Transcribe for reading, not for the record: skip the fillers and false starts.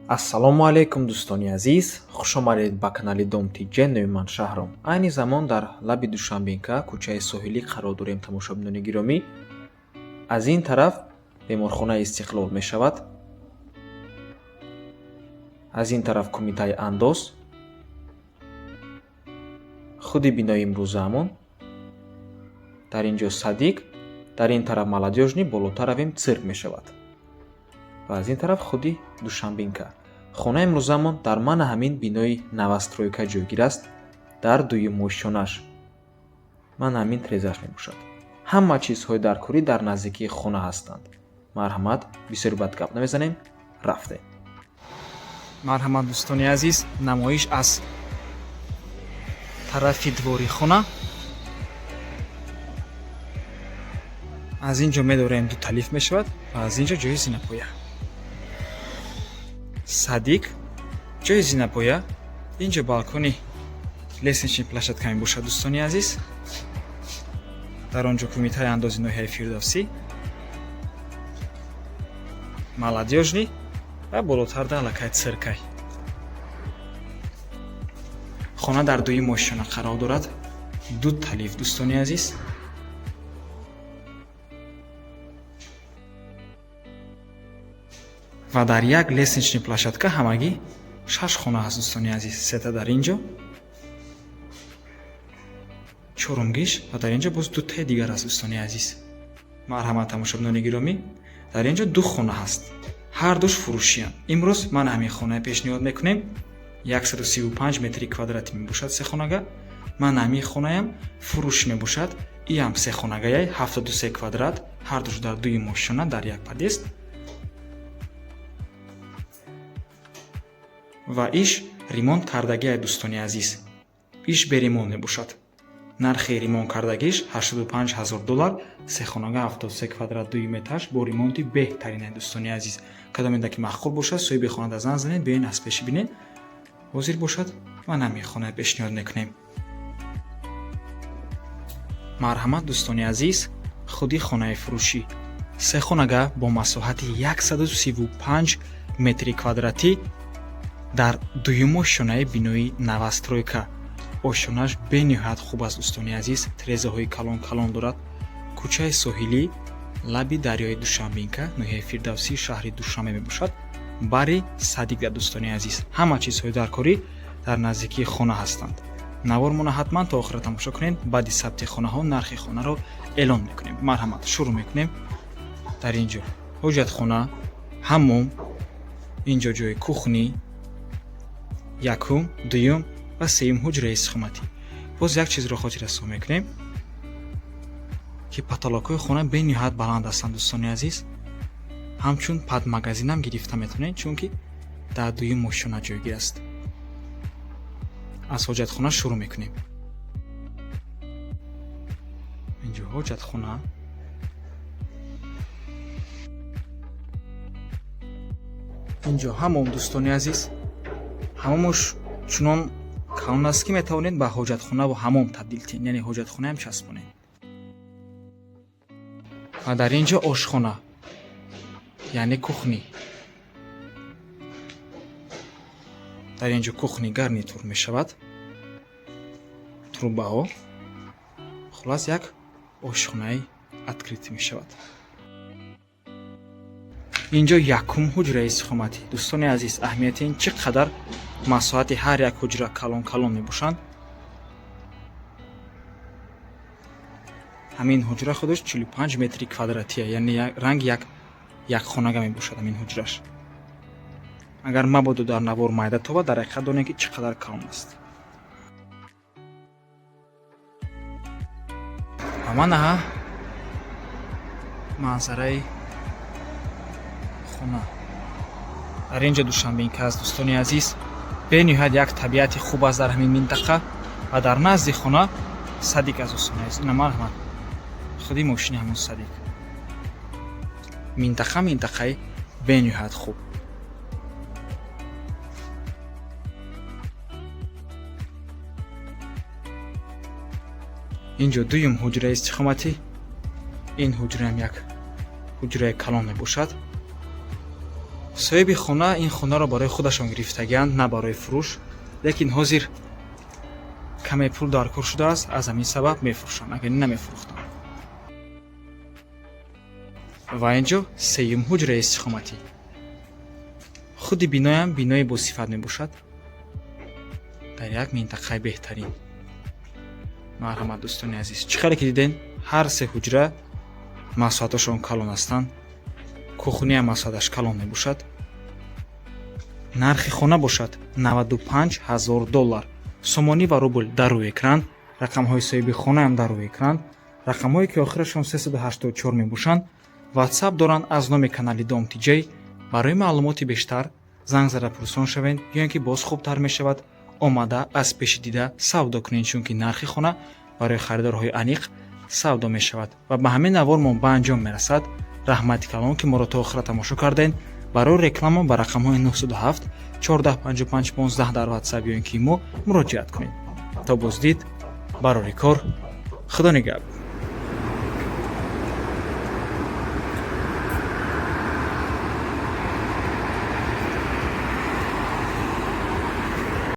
ассалому алайкум дӯстони азиз, хушомадед ба канали Домтиҷе. Номи ман Шаҳром. Айни замон дар лаби Душанбенка, кӯчаи соҳилӣ қарор дорем. Тамошобинони гиромӣ, аз ин тараф беморхонаи Истиқлол мешавад, аз ин тараф кумитаи Андоз, худи бинои имрӯзаамон, дар ин ҷо Садиқ, дар ин тараф Молодёжный, болотар равем цирк мешавад ва аз ин тараф худи Душанбенка. хонаи имрӯзаамон дар мана ҳамин бинои навастройка ҷойгир аст, дар дуюм ошёнаш. мана ҳамин трезаш мебошад. ҳама чизҳои даркорӣ дар наздикии хона ҳастанд. марҳамат, бисёр бад гап намезанем, рафтем. марҳамат дӯстони азиз, намоиш аз тарафи двори хона. аз ин ҷо медорем ду талиф мешавад ва аз ин ҷо ҷои зинапоя. Садиқ, ҷои зинапоя. ин ҷо балкони лестничный площадка мебошад дӯстони азиз. дар он ҷо кумитаи андози ноҳияи Фирдавсӣ, Молодёжный ва болотар далакай циркай. хона дар дуюм ошёна қарор дорад. ду талиф дӯстони азиз. ва дар як лестничный площадка ҳамагӣ 6 хона ҳаст дӯстони азиз. сета дар ин ҷо, чорумгиш ва дар ин ҷо боз дутаи дигар аст дӯстони азиз. марҳамат тамошобинони гиромӣ, дар ин ҷо ду хона ҳаст, ҳар душ фурӯшиям. имрӯз ман ҳамин хона пешниҳод мекунем. 135 метри квадратӣ мебошад се хонага. ман ҳамин хонаям фурӯш мебошад. иам се хонагаяй 73 квадрат, ҳар душ дар дуюм ошёна дар як подъезд. ва иш ремонт кардагиай дӯстони азиз. иш беремонт мебошад. нархи ремонт кардагиш $85,000, се хонага 73 квадрат дуюм этаж бо ремонти беҳтаринай дӯстони азиз. кадомеда ки маъқул бошад, соҳиби хона зан занед, биёед аз пеши бинед. ҳозир бошад, ман ҳамин хона пешниҳод мекунем. марҳамат дӯстони азиз, худи хонаи фурӯшӣ. се хонага бо масоҳати 135 метри квадратӣ дар дуюм ошёнаи бинои навастройка. ошёнаш бениҳоят хуб аст дӯстони азиз. трезаҳои калон калон дорад. кӯчаи соҳилӣ, лаби дарёи Душанбенка, ноҳияи Фирдавсӣ, шаҳри Душанбе мебошад. бари Садиқа дӯстони азиз. ҳама чизҳои даркорӣ дар наздикии хона ҳастанд. навор мона ҳатман то охира тамошо кунед. баъди сабти хонаҳо нархи хонаро эълон мекунем. марҳамат, шурӯъ мекунем. дар ин ҷо ҳоҷатхона, ҳаммом, ин ҷо ҷои кухни, якум, дуюм ва сеюм ҳуҷраи истиқоматӣ. боз як чизро хотир расо мекунем ки потолокҳои хона бениҳоят баланд ҳастанд дӯстони азиз. ҳамчун пад магазинам гирифта метавонед, чунки дар дуюм ошёна ҷойгир аст. аз ҳоҷатхона шурӯъ мекунем. ин ҷо ҳоҷатхона, ин ҷо ҳамом дӯстони азиз. ҳамомош чунон калон аст ки метавонед ба ҳоҷатхона ва ҳамом табдил кунед, яъне ҳоҷатхонаам часпонед. ва дар ин ҷо ошхона, яъне кухни. дар ин ҷо кухни гарнитур мешавад. трубаҳо, хулас як ошхонаи откритӣ мешавад. ин ҷо якум ҳуҷраи истиқоматӣ. дӯстони азиз, аҳамияти ин чӣ қадар масоҳати ҳар як ҳуҷра калон калон мебошанд. ҳамин ҳуҷра худаш 45 метри квадратия, яъне ранги як хонага мебошад ҳамин ҳуҷраш. агар мабодо дар навор майда тобад, дар ҳақиқат донем ки чӣ қадар калон аст. ва мана манзараи хона. дар ин ҷо Душанбенка аст дӯстони азиз. бениҳоят як табиати хуб аст дар ҳамин минтақа ва дар назди хона Садиқ аст дӯстони азиз. ина марҳамат, худи мошини ҳамон Садиқ. минтақаи бениҳоят хуб. ин ҷо дуюм ҳуҷраи истиқоматӣ. ин ҳуҷраам як ҳуҷраи калон мебошад. соҳиби хона ин хонаро барои худашон гирифтагианд, на барои фурӯш, лекин ҳозир каме пул дар кор шудааст, аз ҳамин сабаб мефурӯшанд, агар намефурӯхтанд. ва инҷо сеюм ҳуҷраи истиқоматӣ. худи биноям бинои босифат мебошад дар як минтақаи беҳтарин. марҳамат дӯстони азиз, чӣ қадре ки дидем ҳар се ҳуҷра масоҳаташон калон ҳастанд, кухняам масоҳаташ калон мебошад. нархи хона бошад $95,000. сомонӣ ва рубл дар рӯи экран, рақамҳои соҳиби хонаам дар рӯи экран, рақамҳое ки охирашон 384 мебошанд. ватсап доранд аз номи канали Дом Тиҷей. барои маълумоти бештар занг зада пурсон шавед, ё ин ки боз хубтар мешавад омада аз пеши дида савдо кунед, чунки нархи хона барои харидорҳои аниқ савдо мешавад ва ба ҳамин навор мо ба анҷом мерасад. раҳмати калон ки моро то охира тамошо кардем. барои реклама ба рақамҳои 907 1455 15 дар ватсап ё ин ки мо муроҷиат кунед. то боздид барори кор. худо нигаҳбон.